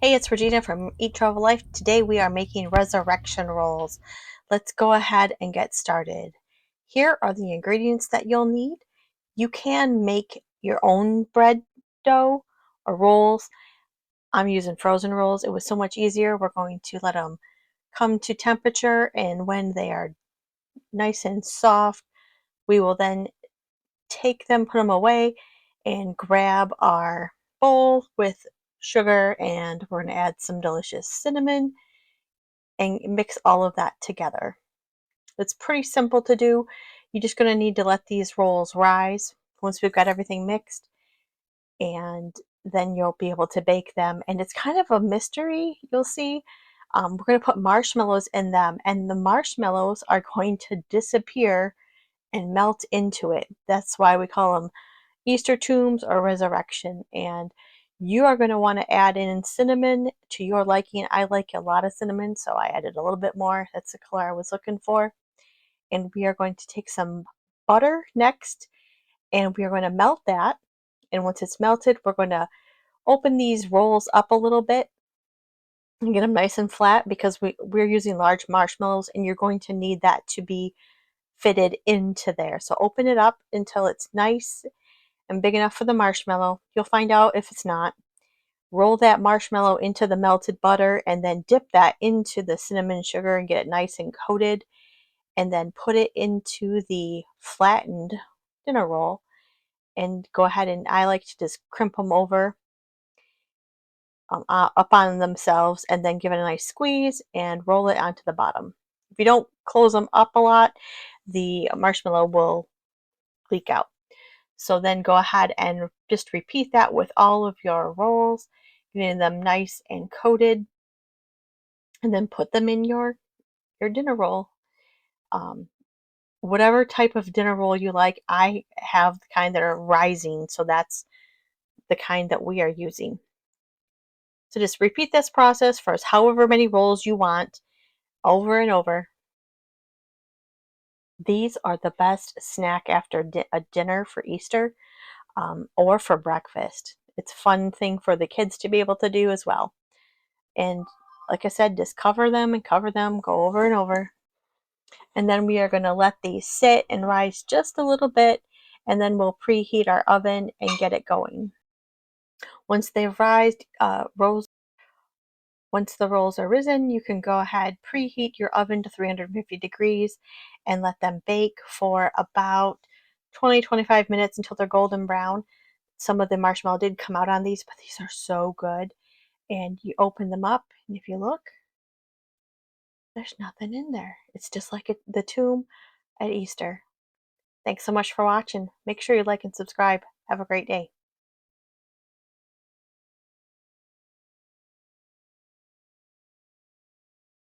Hey, it's Regina from Eat Travel Life. Today we are making resurrection rolls. Let's go ahead and get started. Here are the ingredients that you'll need. You can make your own bread dough or rolls. I'm using frozen rolls. It was so much easier. We're going to let them come to temperature, and when they are nice and soft, we will then take them, put them away, and grab our bowl with sugar, and we're going to add some delicious cinnamon and mix all of that together. It's pretty simple to do. You're just going to need to let these rolls rise once we've got everything mixed, and then you'll be able to bake them. And it's kind of a mystery, you'll see. We're going to put marshmallows in them, and the marshmallows are going to disappear and melt into it. That's why we call them Easter tombs or resurrection. And you are going to want to add in cinnamon to your liking. I like a lot of cinnamon, so I added a little bit more. That's the color I was looking for. And we are going to take some butter next, and we are going to melt that. And once it's melted, we're going to open these rolls up a little bit and get them nice and flat, because we're using large marshmallows, and you're going to need that to be fitted into there. So open it up until it's nice and big enough for the marshmallow. You'll find out if it's not. Roll that marshmallow into the melted butter, and then dip that into the cinnamon sugar and get it nice and coated, and then put it into the flattened dinner roll, and go ahead, and I like to just crimp them over up on themselves, and then give it a nice squeeze and roll it onto the bottom. If you don't close them up a lot, the marshmallow will leak out. So then go ahead and just repeat that with all of your rolls, getting them nice and coated, and then put them in your dinner roll. Um, Whatever type of dinner roll you like, I have the kind that are rising, so that's the kind that we are using. So just repeat this process for however many rolls you want, over and over. These are the best snack after a dinner for Easter, or for breakfast. It's a fun thing for the kids to be able to do as well. And like I said, just cover them and cover them, go over and over. And then we are going to let these sit and rise just a little bit, and then we'll preheat our oven and get it going. Once they've once the rolls are risen, you can go ahead, preheat your oven to 350 degrees, and let them bake for about 20-25 minutes until they're golden brown. Some of the marshmallow did come out on these, but these are so good. And you open them up, and if you look, there's nothing in there. It's just like the tomb at Easter. Thanks so much for watching. Make sure you like and subscribe. Have a great day.